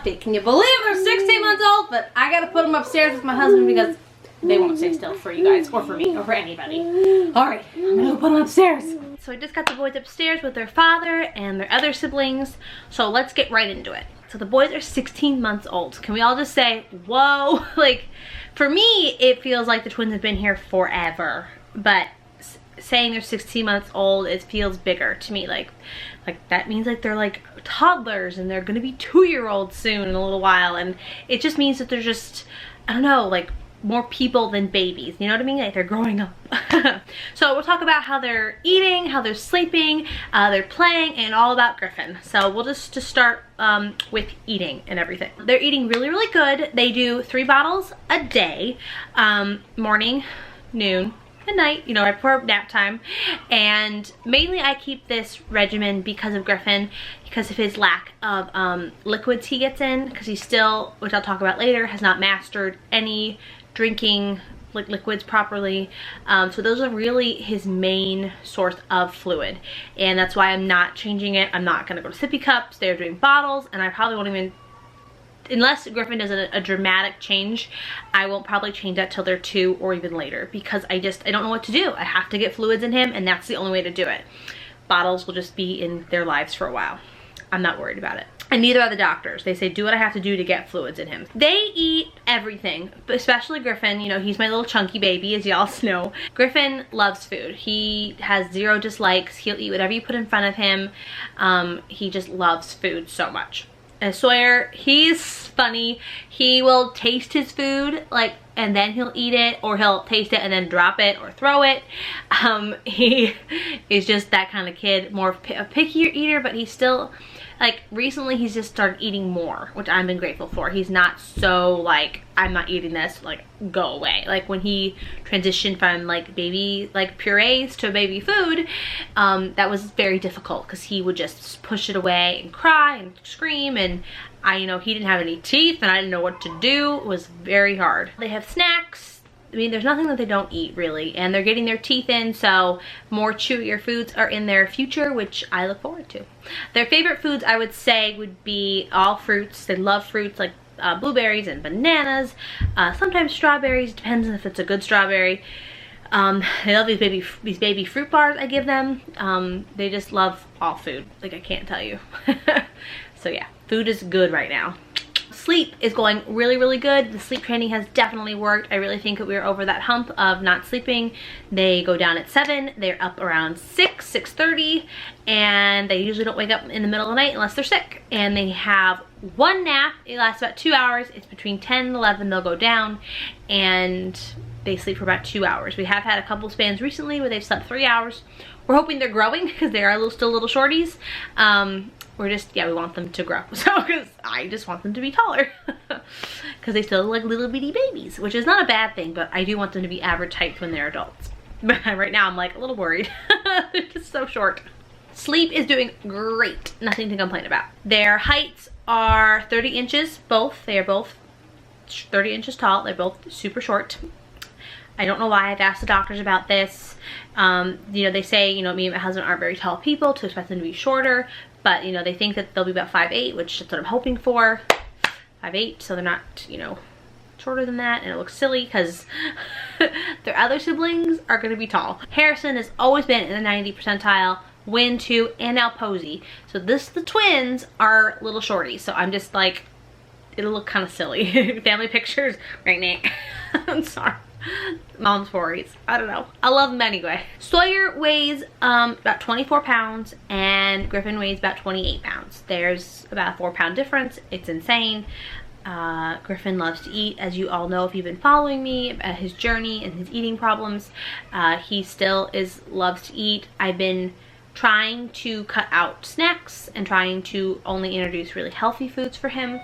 update. Can you believe they're 16 months old? But I gotta put them upstairs with my husband because they won't stay still for you guys or for me or for anybody. Alright, I'm gonna go put them upstairs. So I just got the boys upstairs with their father and their other siblings. So let's get right into it. So the boys are 16 months old. Can we all just say, whoa? Like, for me, it feels like the twins have been here forever. But saying they're 16 months old, it feels bigger to me. Like that means like they're like toddlers and they're gonna be 2-year-olds soon in a little while. And it just means that they're just, I don't know, like more people than babies. You know what I mean? Like they're growing up. So we'll talk about how they're eating, how they're sleeping, they're playing, and all about Griffin. So we'll just start with eating and everything. They're eating really, really good. They do 3 bottles a day, morning, noon, and night, you know, right before nap time. And mainly I keep this regimen because of Griffin, because of his lack of liquids he gets in, because he still, which I'll talk about later, has not mastered any drinking like liquids properly. So those are really his main source of fluid, and that's why I'm not changing it. I'm not gonna go to sippy cups. They're doing bottles, and I probably won't even, unless Griffin does a dramatic change, I won't probably change that till they're 2 or even later, because I don't know what to do. I have to get fluids in him, and that's the only way to do it. Bottles will just be in their lives for a while. I'm not worried about it. And neither are the doctors. They say do what I have to do to get fluids in him. They eat everything, but especially Griffin. You know, he's my little chunky baby, as y'all know. Griffin loves food. He has 0 dislikes. He'll eat whatever you put in front of him. He just loves food so much. And Sawyer, he's funny. He will taste his food, like, and then he'll eat it, or he'll taste it and then drop it or throw it. He is just that kind of kid, more a pickier eater, but he's still, like, recently he's just started eating more, which I've been grateful for. He's not so like, I'm not eating this, like, go away. Like when he transitioned from like baby, like purees to baby food, that was very difficult because he would just push it away and cry and scream, and you know, he didn't have any teeth and I didn't know what to do. It was very hard. They have snacks. I mean, there's nothing that they don't eat really, and they're getting their teeth in, so more chewier foods are in their future, which I look forward to. Their favorite foods, I would say, would be all fruits. They love fruits, like blueberries and bananas, sometimes strawberries, depends on if it's a good strawberry. They love these baby fruit bars I give them. They just love all food, like I can't tell you. So yeah, food is good right now. Sleep is going really, really good. The sleep training has definitely worked. I really think that we're over that hump of not sleeping. They go down at 7, they're up around 6, 6:30, and they usually don't wake up in the middle of the night unless they're sick. And they have 1 nap. It lasts about 2 hours. It's between 10 and 11 they'll go down, and they sleep for about 2 hours. We have had a couple spans recently where they've slept 3 hours. We're hoping they're growing because they are still little shorties. We're just, yeah, we want them to grow. So, because I just want them to be taller. Because they still look like little bitty babies, which is not a bad thing, but I do want them to be average height when they're adults. But right now I'm like a little worried. They're just so short. Sleep is doing great. Nothing to complain about. Their heights are 30 inches, both. They are both 30 inches tall. They're both super short. I don't know why. I've asked the doctors about this. You know, they say, you know, me and my husband aren't very tall people to expect them to be shorter, but, you know, they think that they'll be about 5'8", which is what I'm hoping for. 5'8", so they're not, you know, shorter than that, and it looks silly because their other siblings are going to be tall. Harrison has always been in the 90th percentile, Win too, and now Posey. So the twins are little shorties, so I'm just like, it'll look kind of silly. Family pictures right now. I'm sorry. Mom's worries. I don't know. I love them anyway. Sawyer weighs about 24 pounds and Griffin weighs about 28 pounds. There's about a 4-pound difference. It's insane. Griffin loves to eat, as you all know if you've been following me, his journey and his eating problems. He still loves to eat. I've been trying to cut out snacks and trying to only introduce really healthy foods for him,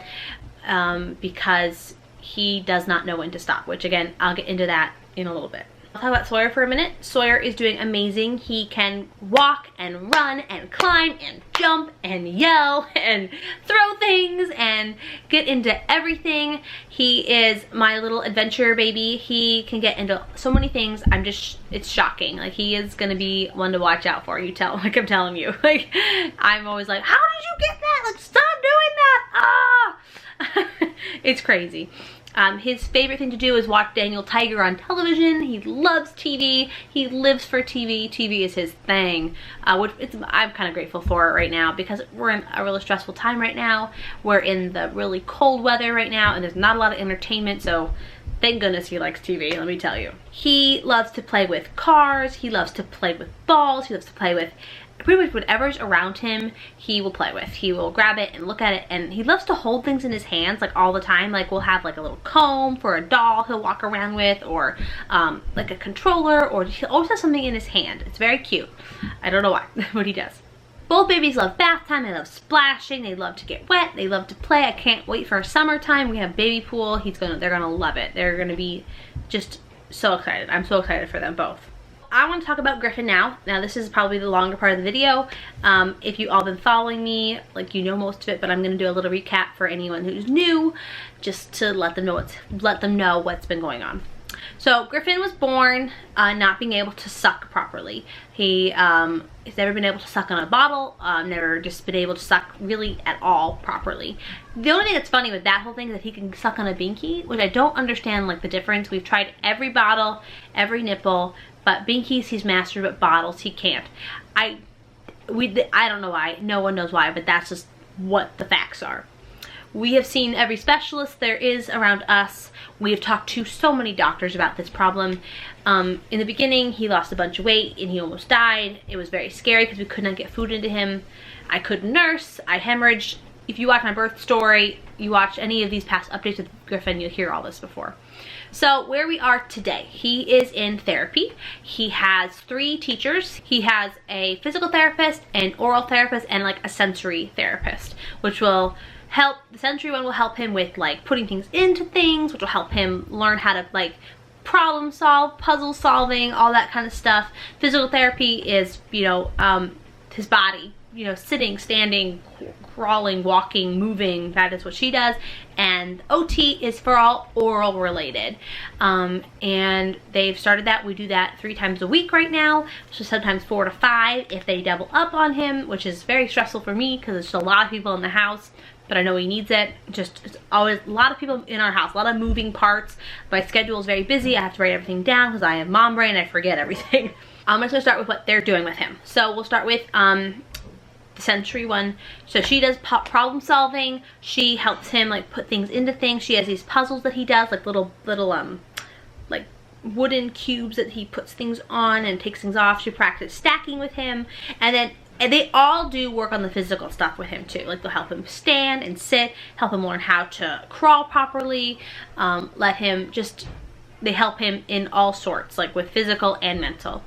because he does not know when to stop, which again, I'll get into that in a little bit. I'll talk about Sawyer for a minute. Sawyer is doing amazing. He can walk and run and climb and jump and yell and throw things and get into everything. He is my little adventure baby. He can get into so many things. It's shocking. Like, he is gonna be one to watch out for. Like I'm telling you. Like, I'm always like, how did you get that? Like, stop doing that. It's crazy. His favorite thing to do is watch Daniel Tiger on television. He loves TV. He lives for TV. TV is his thing, which I'm kind of grateful for it right now because we're in a really stressful time right now. We're in the really cold weather right now and there's not a lot of entertainment, so thank goodness he likes TV, let me tell you. He loves to play with cars. He loves to play with balls. He loves to play with pretty much whatever's around him, he will play with. He will grab it and look at it, and he loves to hold things in his hands like all the time. Like we'll have like a little comb for a doll he'll walk around with, or like a controller, or he'll always have something in his hand. It's very cute. I don't know why, but he does. Both babies love bath time. They love splashing. They love to get wet. They love to play. I can't wait for summertime. We have baby pool. They're gonna love it. They're gonna be just so excited. I'm so excited for them both. I want to talk about Griffin now. Now this is probably the longer part of the video. If you all been following me, like you know most of it, but I'm gonna do a little recap for anyone who's new, just to let them know what's been going on. So Griffin was born not being able to suck properly. He's never been able to suck on a bottle, never just been able to suck really at all properly. The only thing that's funny with that whole thing is that he can suck on a binky, which I don't understand like the difference. We've tried every bottle, every nipple, but binkies he's mastered, but bottles he can't. I don't know why, no one knows why, but that's just what the facts are. We have seen every specialist there is around us. We have talked to so many doctors about this problem. In the beginning, he lost a bunch of weight and he almost died. It was very scary because we could not get food into him. I couldn't nurse, I hemorrhaged. If you watch my birth story, you watch any of these past updates with Griffin, you'll hear all this before. So where we are today, he is in therapy. He has 3 teachers. He has a physical therapist, an oral therapist, and like a sensory therapist, which will help. The sensory one will help him with like putting things into things, which will help him learn how to like problem solve, puzzle solving, all that kind of stuff. Physical therapy is, you know, his body, you know, sitting, standing, crawling, walking, moving. That is what she does. And OT is for all oral related. And they've started that. We do that 3 times a week right now. So sometimes 4 to 5 if they double up on him, which is very stressful for me because there's a lot of people in the house. But I know he needs it. It's always a lot of people in our house, a lot of moving parts. My schedule is very busy. I have to write everything down because I have mom brain and I forget everything. I'm just gonna start with what they're doing with him. So we'll start with the sensory one. So she does problem solving. She helps him like put things into things. She has these puzzles that he does, like little like wooden cubes that he puts things on and takes things off. She practiced stacking with him, and they all do work on the physical stuff with him too. Like they'll help him stand and sit, help him learn how to crawl properly, they help him in all sorts, like with physical and mental.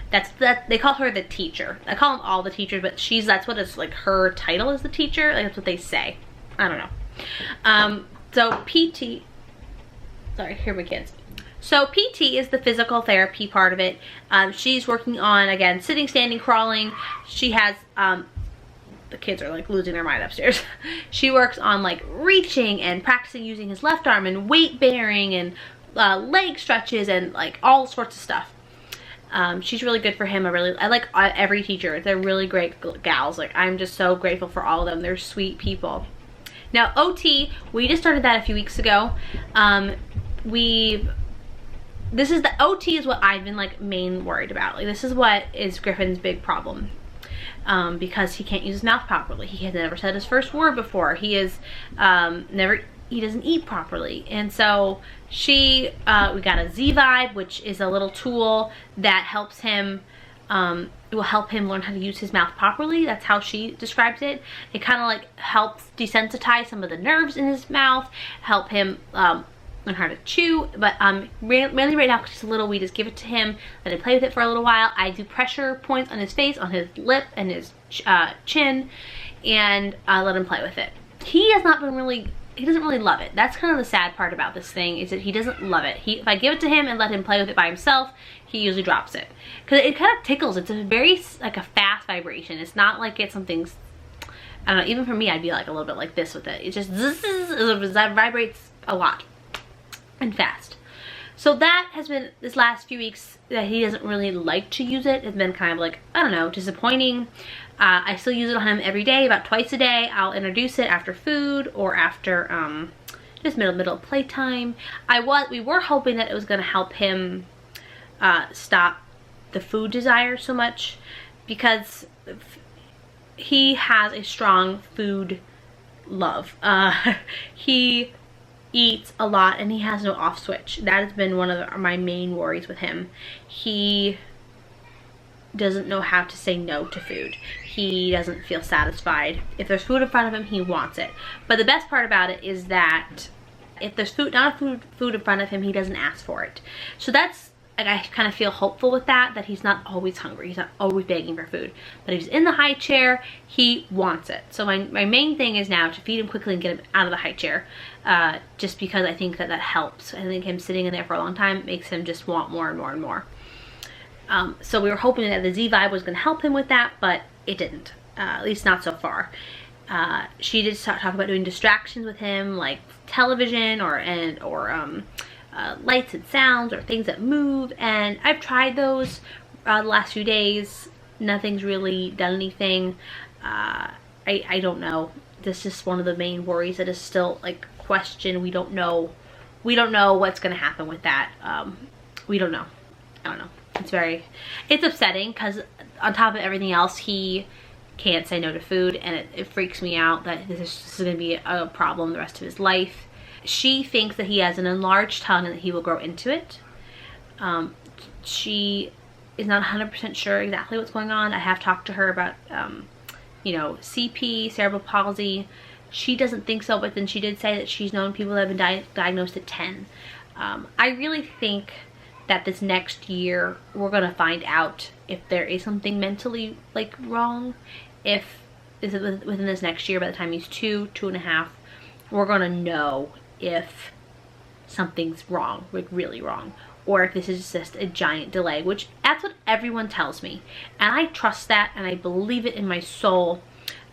They call her the teacher. I call them all the teachers, but that's what it's like, her title is the teacher. Like that's what they say. I don't know. So PT, sorry, here are my kids. So PT is the physical therapy part of it. She's working on, again, sitting, standing, crawling. She has, the kids are like losing their mind upstairs. She works on like reaching and practicing using his left arm and weight bearing and leg stretches and like all sorts of stuff. She's really good for him. I like every teacher. They're really great gals. Like I'm just so grateful for all of them. They're sweet people. Now OT, we just started that a few weeks ago. The OT is what I've been like main worried about. Like this is what is Griffin's big problem. Because he can't use his mouth properly. He has never said his first word before. He doesn't eat properly. And so we got a Z-Vibe, which is a little tool that helps him, it will help him learn how to use his mouth properly. That's how she describes it. It kind of like helps desensitize some of the nerves in his mouth, help him learn how to chew. But mainly right now, because he's little, we just give it to him, let him play with it for a little while. I do pressure points on his face, on his lip and his chin, and let him play with it. He doesn't really love it. That's kind of the sad part about this thing, is that he doesn't love it. If I give it to him and let him play with it by himself, he usually drops it. Because it kind of tickles. It's a very, like a fast vibration. It's not like it's something, I don't know, even for me, I'd be like a little bit like this with it. It just, that vibrates a lot and fast. So that has been, this last few weeks, that he doesn't really like to use it. It's been kind of like, I don't know, disappointing. I still use it on him every day, about twice a day. I'll introduce it after food or after just middle playtime. We were hoping that it was going to help him stop the food desire so much, because he has a strong food love. He eats a lot and he has no off switch. That has been one of my main worries with him. He doesn't know how to say no to food. He doesn't feel satisfied. If there's food in front of him, he wants it. But the best part about it is that if there's food in front of him, he doesn't ask for it. So that's, like, I kind of feel hopeful with that he's not always hungry. He's not always begging for food. But if he's in the high chair, he wants it. So my main thing is now to feed him quickly and get him out of the high chair. Just because I think that helps. I think him sitting in there for a long time makes him just want more and more and more. So we were hoping that the Z-Vibe was going to help him with that, but it didn't. At least not so far. She did talk about doing distractions with him, like television or lights and sounds or things that move, and I've tried those the last few days. Nothing's really done anything. I don't know. This is just one of the main worries that is still like question. We don't know what's going to happen with that. We don't know. I don't know. It's upsetting because on top of everything else, he can't say no to food, and it freaks me out that this is going to be a problem the rest of his life. She thinks that he has an enlarged tongue and that he will grow into it. She is not 100% sure exactly what's going on. I have talked to her about, CP, cerebral palsy. She doesn't think so, but then she did say that she's known people that have been diagnosed at 10. I really think that this next year we're gonna find out if there is something mentally like wrong. If within this next year, by the time he's 2.5, we're gonna know if something's wrong, like really wrong, or if this is just a giant delay, which that's what everyone tells me, and I trust that and I believe it in my soul.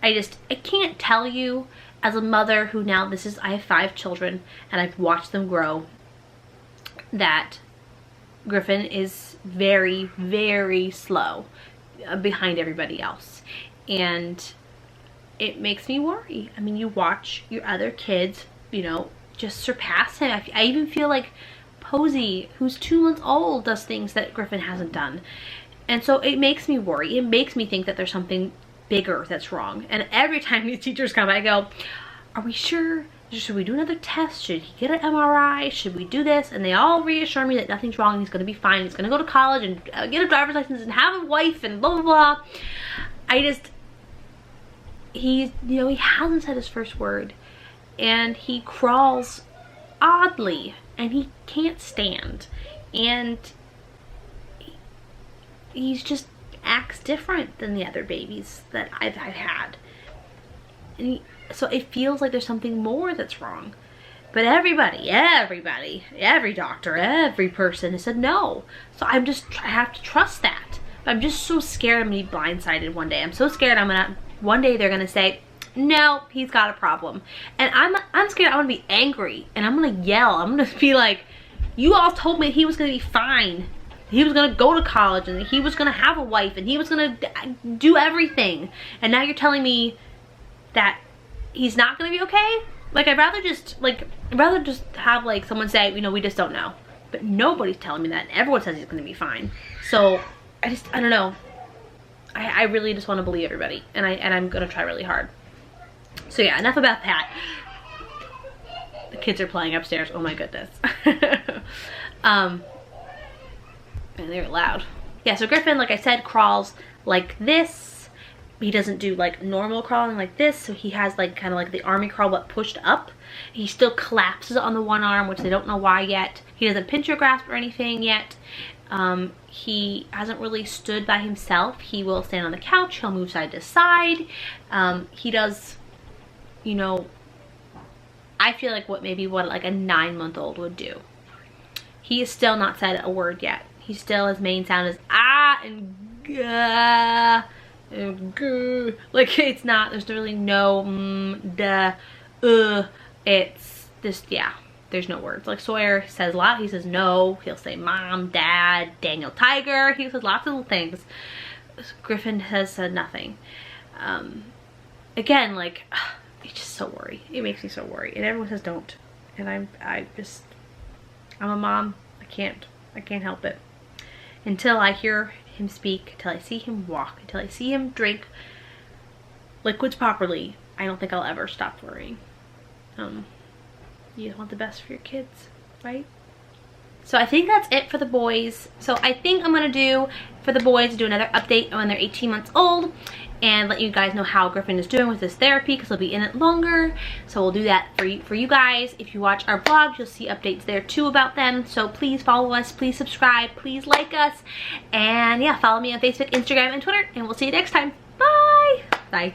I can't tell you, as a mother who now I have 5 children and I've watched them grow, that Griffin is very, very slow behind everybody else, and it makes me worry. I mean, you watch your other kids, just surpass him. I even feel like Posey, who's 2 months old, does things that Griffin hasn't done, and so it makes me worry. It makes me think that there's something bigger that's wrong. And every time these teachers come, I go, are we sure? Should we do another test? Should he get an MRI? Should we do this? And they all reassure me that nothing's wrong. He's going to be fine. He's going to go to college and get a driver's license and have a wife and blah, blah, blah. He hasn't said his first word. And he crawls oddly. And he can't stand. And he's just acts different than the other babies that I've had. And so it feels like there's something more that's wrong. But everybody, every doctor, every person has said no. So I have to trust that. But I'm just so scared I'm going to be blindsided one day. I'm so scared one day they're going to say, no, he's got a problem. And I'm scared I'm going to be angry. And I'm going to yell. I'm going to be like, you all told me he was going to be fine. He was going to go to college and he was going to have a wife and he was going to do everything. And now you're telling me that he's not going to be okay? Like, I'd rather just have like someone say, we just don't know. But nobody's telling me that. Everyone says he's going to be fine. So I don't know. I really just want to believe everybody, and I'm going to try really hard. So yeah, enough about that. The kids are playing upstairs. Oh my goodness. And they're loud. Yeah, so Griffin, like I said, crawls like this. He doesn't do like normal crawling like this, so he has like kind of like the army crawl but pushed up. He still collapses on the one arm, which they don't know why yet. He doesn't pinch or grasp or anything yet. He hasn't really stood by himself. He will stand on the couch. He'll move side to side. He does, I feel like what like a 9-month-old would do. He has still not said a word yet. He still, his main sound is ah and gah and goo. Like, it's not, there's really no it's just, yeah, there's no words. Like Sawyer says a lot. He says no. He'll say mom, dad, Daniel Tiger. He says lots of little things. Griffin has said nothing. Again, like, it's just so worried. It makes me so worried. And everyone says don't. And I'm a mom. I can't help it. Until I hear him speak, until I see him walk, until I see him drink liquids properly, I don't think I'll ever stop worrying. You just want the best for your kids, right? So I think that's it for the boys. So I think I'm gonna do, for the boys, do another update when they're 18 months old and let you guys know how Griffin is doing with his therapy, because he'll be in it longer. So we'll do that for you guys. If you watch our vlogs, you'll see updates there too about them. So please follow us, please subscribe, please like us, and yeah, follow me on Facebook, Instagram, and Twitter, and we'll see you next time. Bye! Bye.